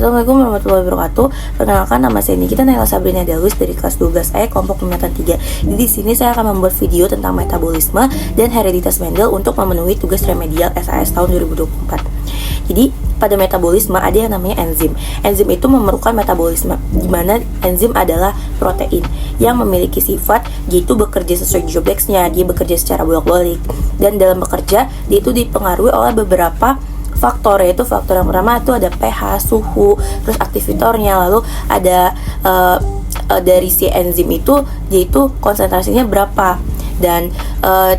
Assalamualaikum warahmatullahi wabarakatuh. Perkenalkan, nama saya Nikita Naila Sabrina Dalus dari kelas 12E kelompok peminatan 3. Jadi di sini saya akan membuat video tentang metabolisme dan hereditas Mendel untuk memenuhi tugas remedial SAS tahun 2024. Jadi pada metabolisme ada yang namanya enzim. Enzim itu memerlukan metabolisme, di mana enzim adalah protein yang memiliki sifat yaitu bekerja sesuai job desk-nya, dia bekerja secara bolak-balik. Dan dalam bekerja, dia itu dipengaruhi oleh beberapa faktor, yaitu faktor yang pertama itu ada pH, suhu, terus aktivitornya, lalu ada dari si enzim itu yaitu konsentrasinya berapa. Dan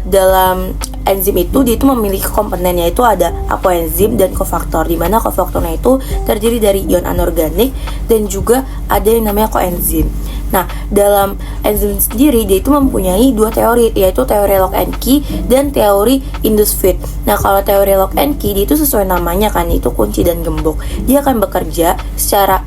dalam enzim itu dia itu memiliki komponen, yaitu ada apoenzim dan kofaktor, di mana kofaktornya itu terdiri dari ion anorganik dan juga ada yang namanya koenzim. Nah, dalam enzim sendiri dia itu mempunyai dua teori, yaitu teori lock and key dan teori induced fit. Nah, kalau teori lock and key dia itu sesuai namanya kan, itu kunci dan gembok. Dia akan bekerja secara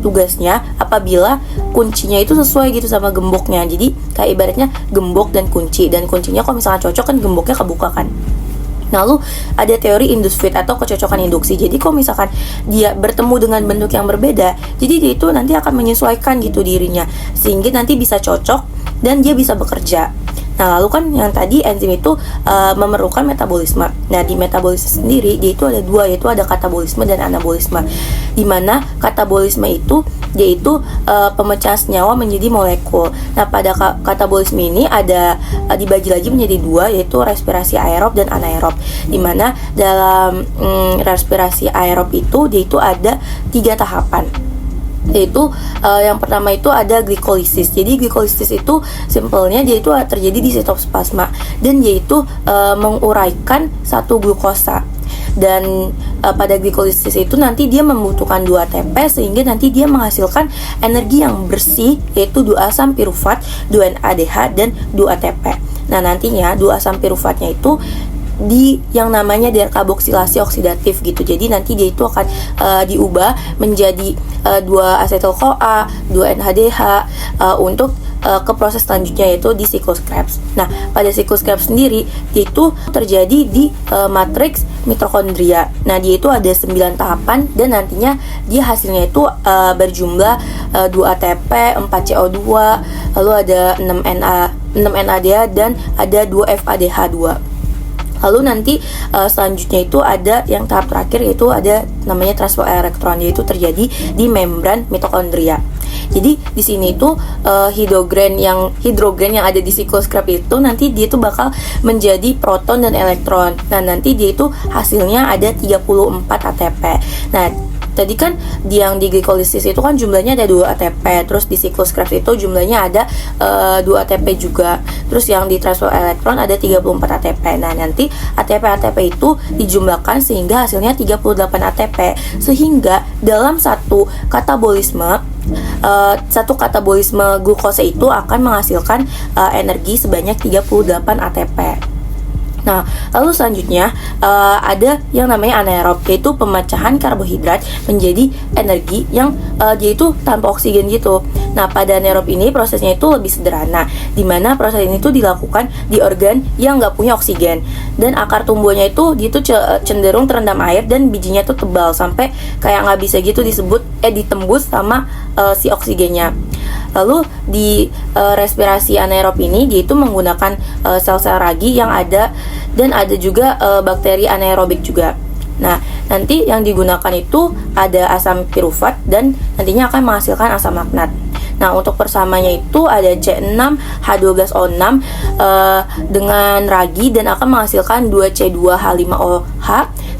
tugasnya apabila kuncinya itu sesuai gitu sama gemboknya. Jadi kayak ibaratnya gembok dan kuncinya kalau misalnya cocok kan gemboknya kebuka kan. Lalu ada teori induced fit atau kecocokan induksi. Jadi kalau misalkan dia bertemu dengan bentuk yang berbeda, jadi dia itu nanti akan menyesuaikan gitu dirinya sehingga nanti bisa cocok dan dia bisa bekerja. Nah, lalu kan yang tadi enzim itu memerlukan metabolisme. Nah, di metabolisme sendiri dia itu ada dua, yaitu ada katabolisme dan anabolisme. Di mana katabolisme itu yaitu pemecahan senyawa menjadi molekul. Nah, pada katabolisme ini ada dibagi lagi menjadi dua, yaitu respirasi aerob dan anaerob. Di mana dalam respirasi aerob itu dia itu ada 3 tahapan. Yaitu yang pertama itu ada glikolisis. Jadi glikolisis itu simpelnya dia itu terjadi di sitoplasma dan dia itu menguraikan satu glukosa. Dan pada glikolisis itu nanti dia membutuhkan 2 ATP sehingga nanti dia menghasilkan energi yang bersih, yaitu 2 asam pirufat, 2 NADH dan 2 ATP. Nah, nantinya 2 asam pirufatnya itu di yang namanya dekarboksilasi oksidatif gitu. Jadi nanti dia itu akan diubah menjadi 2 asetil-CoA, 2 NADH untuk ke proses selanjutnya, yaitu di siklus Krebs. Nah, pada siklus Krebs sendiri itu terjadi di matriks mitokondria. Nah, dia itu ada 9 tahapan dan nantinya dia hasilnya itu berjumlah 2 ATP, 4 CO2, lalu ada 6 NADH dan ada 2 FADH2. Lalu nanti selanjutnya itu ada yang tahap terakhir, yaitu ada namanya transfer elektron, yaitu terjadi di membran mitokondria. Jadi di sini itu hidrogen yang ada di siklus Krebs itu nanti dia itu bakal menjadi proton dan elektron. Nah, nanti dia itu hasilnya ada 34 ATP. Nah, tadi kan yang di glikolisis itu kan jumlahnya ada 2 ATP. Terus di siklus Krebs itu jumlahnya ada 2 ATP juga. Terus yang di transfer elektron ada 34 ATP. Nah, nanti ATP itu dijumlahkan sehingga hasilnya 38 ATP. Sehingga dalam satu katabolisme glukosa itu akan menghasilkan energi sebanyak 38 ATP. Nah, lalu selanjutnya ada yang namanya anaerob, yaitu pemecahan karbohidrat menjadi energi yang dia itu tanpa oksigen gitu. Nah, pada anaerob ini prosesnya itu lebih sederhana, di mana proses ini tuh dilakukan di organ yang nggak punya oksigen, dan akar tumbuhnya itu dia tuh cenderung terendam air dan bijinya tuh tebal sampai kayak nggak bisa gitu ditembus sama si oksigennya. Lalu di respirasi anaerob ini dia itu menggunakan sel-sel ragi yang ada, dan ada juga bakteri anaerobik juga. Nah, nanti yang digunakan itu ada asam pirufat dan nantinya akan menghasilkan asam magnat. Nah, untuk persamanya itu ada C6H12O6 dengan ragi dan akan menghasilkan 2C2H5OH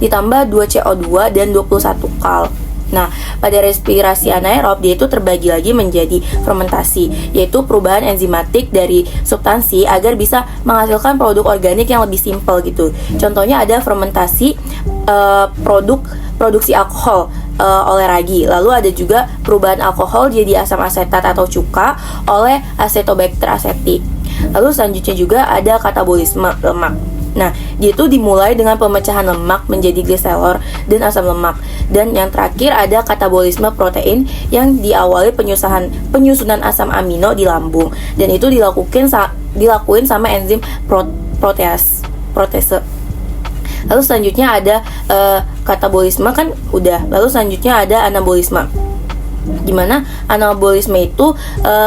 ditambah 2CO2 dan 21 kal. Nah, pada respirasi anaerob dia itu terbagi lagi menjadi fermentasi, yaitu perubahan enzimatik dari substansi agar bisa menghasilkan produk organik yang lebih simpel gitu. Contohnya ada fermentasi produksi alkohol oleh ragi. Lalu ada juga perubahan alkohol jadi asam asetat atau cuka oleh Acetobacter aceti. Lalu selanjutnya juga ada katabolisme lemak. Nah, dia itu dimulai dengan pemecahan lemak menjadi gliserol dan asam lemak. Dan yang terakhir ada katabolisme protein yang diawali penyusunan asam amino di lambung. Dan itu dilakuin sama enzim protase. Lalu selanjutnya ada katabolisme kan udah. Lalu selanjutnya ada anabolisme. Dimana anabolisme itu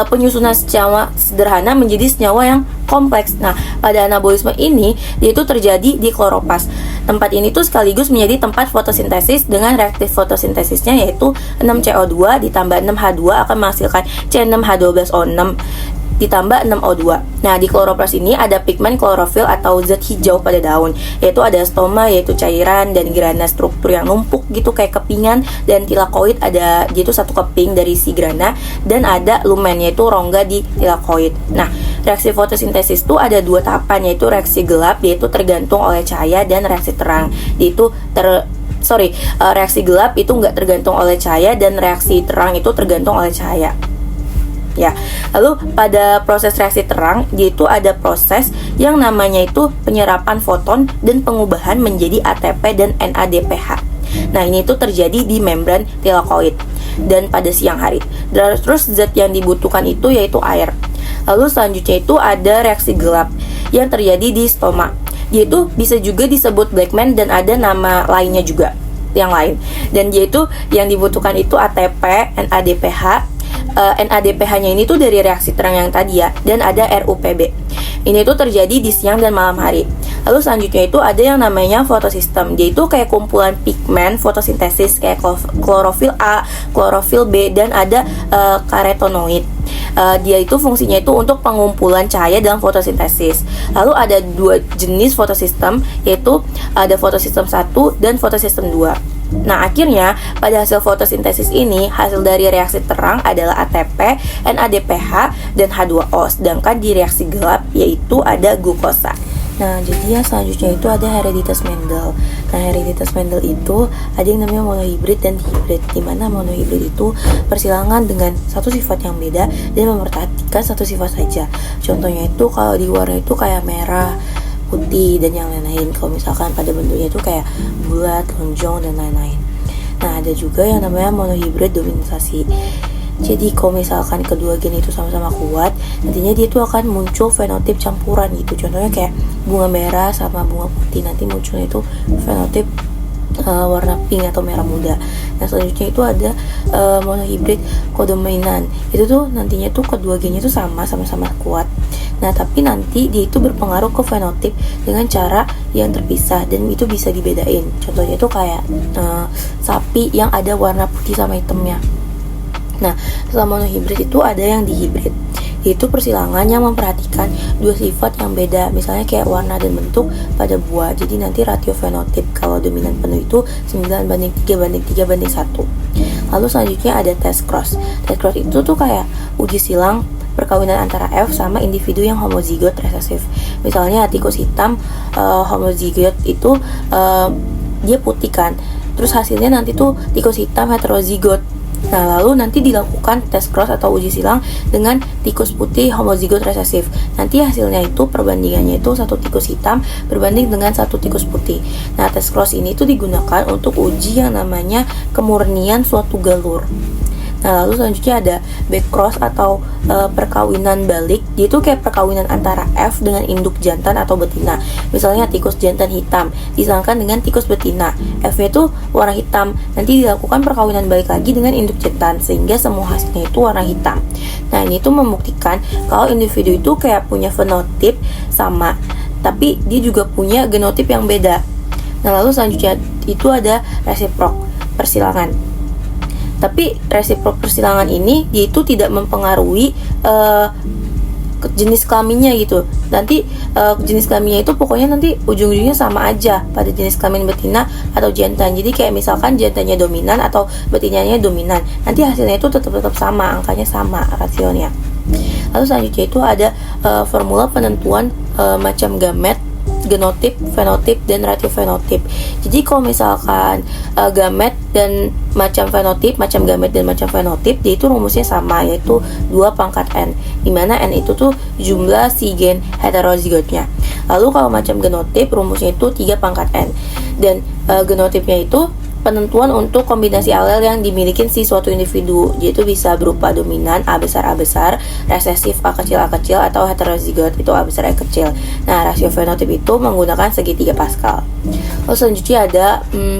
penyusunan senyawa sederhana menjadi senyawa yang kompleks. Nah, pada anabolisme ini dia itu terjadi di kloroplast. Tempat ini tuh sekaligus menjadi tempat fotosintesis dengan reaktif fotosintesisnya, yaitu 6CO2 ditambah 6H2 akan menghasilkan C6H12O6 ditambah 6O2. Nah, di kloroplast ini ada pigmen klorofil atau zat hijau pada daun, yaitu ada stoma, yaitu cairan, dan grana struktur yang numpuk gitu kayak kepingan, dan tilakoid ada yaitu satu keping dari si grana, dan ada lumen yaitu rongga di tilakoid. Nah, reaksi fotosintesis itu ada dua tahapan, yaitu reaksi gelap yaitu tergantung oleh cahaya, dan reaksi terang yaitu reaksi gelap itu nggak tergantung oleh cahaya, dan reaksi terang itu tergantung oleh cahaya. Ya, lalu pada proses reaksi terang, yaitu ada proses yang namanya itu penyerapan foton dan pengubahan menjadi ATP dan NADPH. Nah, ini itu terjadi di membran tilakoid dan pada siang hari. Terus zat yang dibutuhkan itu yaitu air. Lalu selanjutnya itu ada reaksi gelap yang terjadi di stoma, yaitu bisa juga disebut Blackman dan ada nama lainnya juga yang lain. Dan yaitu yang dibutuhkan itu ATP, NADPH. NADPH-nya ini tuh dari reaksi terang yang tadi ya, dan ada RUPB. Ini tuh terjadi di siang dan malam hari. Lalu selanjutnya itu ada yang namanya fotosistem, yaitu kayak kumpulan pigmen fotosintesis kayak klorofil A, klorofil B, dan ada karotenoid. Dia itu fungsinya itu untuk pengumpulan cahaya dalam fotosintesis. Lalu ada dua jenis fotosistem, yaitu ada fotosistem 1 dan fotosistem 2. Nah, akhirnya pada hasil fotosintesis ini, hasil dari reaksi terang adalah ATP, NADPH, dan H2O. Sedangkan di reaksi gelap yaitu ada glukosa. Nah, jadi yang selanjutnya itu ada hereditas Mendel. Nah, hereditas Mendel itu ada yang namanya monohibrid dan hibrid, dimana monohibrid itu persilangan dengan satu sifat yang beda dan memperhatikan satu sifat saja. Contohnya itu kalau di warna itu kayak merah, putih, dan yang lain-lain. Kalau misalkan pada bentuknya itu kayak bulat, lonjong, dan lain-lain. Nah, ada juga yang namanya monohibrid dominasi. Jadi kalau misalkan kedua gen itu sama-sama kuat, nantinya dia itu akan muncul fenotip campuran gitu. Contohnya kayak bunga merah sama bunga putih, nanti munculnya itu fenotip warna pink atau merah muda. Nah, selanjutnya itu ada monohibrid kodominan. Itu tuh nantinya tuh kedua gennya itu sama-sama kuat. Nah, tapi nanti dia itu berpengaruh ke fenotip dengan cara yang terpisah dan itu bisa dibedain. Contohnya itu kayak sapi yang ada warna putih sama hitamnya. Nah, setelah monohibrid itu ada yang dihibrid, yaitu persilangan yang memperhatikan dua sifat yang beda, misalnya kayak warna dan bentuk pada buah. Jadi nanti ratio fenotip kalau dominan penuh itu 9:3:3:1. Lalu selanjutnya ada test cross. Test cross itu tuh kayak uji silang perkawinan antara F sama individu yang homozigot resesif. Misalnya tikus hitam homozigot itu dia putih kan, terus hasilnya nanti tuh tikus hitam heterozigot. Nah, lalu nanti dilakukan tes cross atau uji silang dengan tikus putih homozigot resesif. Nanti hasilnya itu perbandingannya itu satu tikus hitam berbanding dengan satu tikus putih. Nah, tes cross ini tuh digunakan untuk uji yang namanya kemurnian suatu galur. Nah, lalu selanjutnya ada back cross atau perkawinan balik. Dia itu kayak perkawinan antara F dengan induk jantan atau betina. Misalnya tikus jantan hitam disangkan dengan tikus betina, F-nya itu warna hitam. Nanti dilakukan perkawinan balik lagi dengan induk jantan sehingga semua hasilnya itu warna hitam. Nah, ini tuh membuktikan kalau individu itu kayak punya fenotip sama, tapi dia juga punya genotip yang beda. Nah, lalu selanjutnya itu ada resiprok persilangan. Tapi resiprok persilangan ini dia itu tidak mempengaruhi jenis kelaminnya gitu. Nanti jenis kelaminnya itu pokoknya nanti ujung-ujungnya sama aja pada jenis kelamin betina atau jantan. Jadi kayak misalkan jantannya dominan atau betinanya dominan, nanti hasilnya itu tetap sama, angkanya sama rasionya. Lalu selanjutnya itu ada formula penentuan macam gamet, genotip, fenotip, dan ratio fenotip. Jadi kalau misalkan gamet dan macam fenotip, macam gamet dan macam fenotip, dia itu rumusnya sama, yaitu 2/n, dimana n itu tuh jumlah si gen heterozigotnya. Lalu kalau macam genotip, rumusnya itu 3/n, dan genotipnya itu penentuan untuk kombinasi alel yang dimiliki si suatu individu. Jadi itu bisa berupa dominan A besar, resesif A kecil, atau heterozigot itu A besar, E kecil. Nah, rasio fenotip itu menggunakan segitiga Pascal. Lalu selanjutnya ada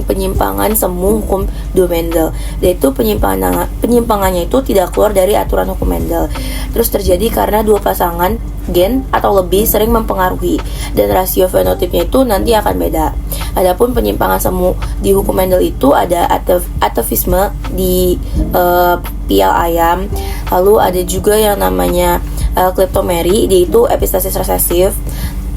penyimpangan semu hukum de Mendel. Yaitu penyimpangannya itu tidak keluar dari aturan hukum Mendel. Terus terjadi karena dua pasangan gen atau lebih sering mempengaruhi, dan rasio fenotipnya itu nanti akan beda. Adapun penyimpangan semu di hukum Mendel itu ada atavisme di pial ayam, lalu ada juga yang namanya kleptomeri, dia itu epistasis resesif.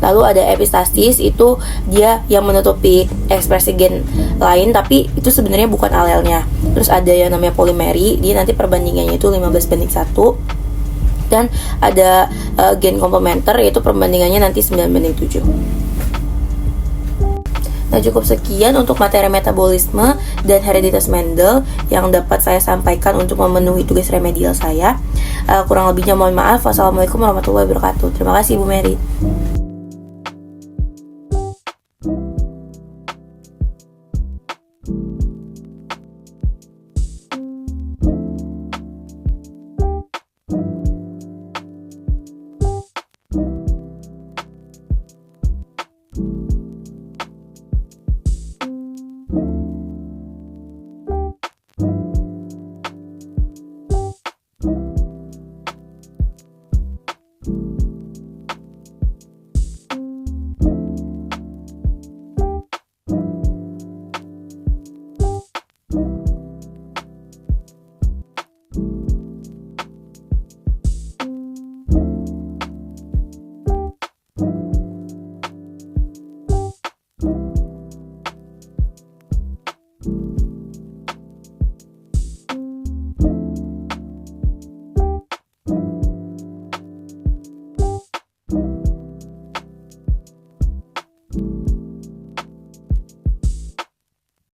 Lalu ada epistasis, itu dia yang menutupi ekspresi gen lain tapi itu sebenarnya bukan alelnya. Terus ada yang namanya polimeri, dia nanti perbandingannya itu 15:1. Dan ada gen komplementer, yaitu perbandingannya nanti 9:7. Nah, cukup sekian untuk materi metabolisme dan hereditas Mendel yang dapat saya sampaikan untuk memenuhi tugas remedial saya. Kurang lebihnya mohon maaf. Wassalamualaikum warahmatullahi wabarakatuh. Terima kasih Bu Mary.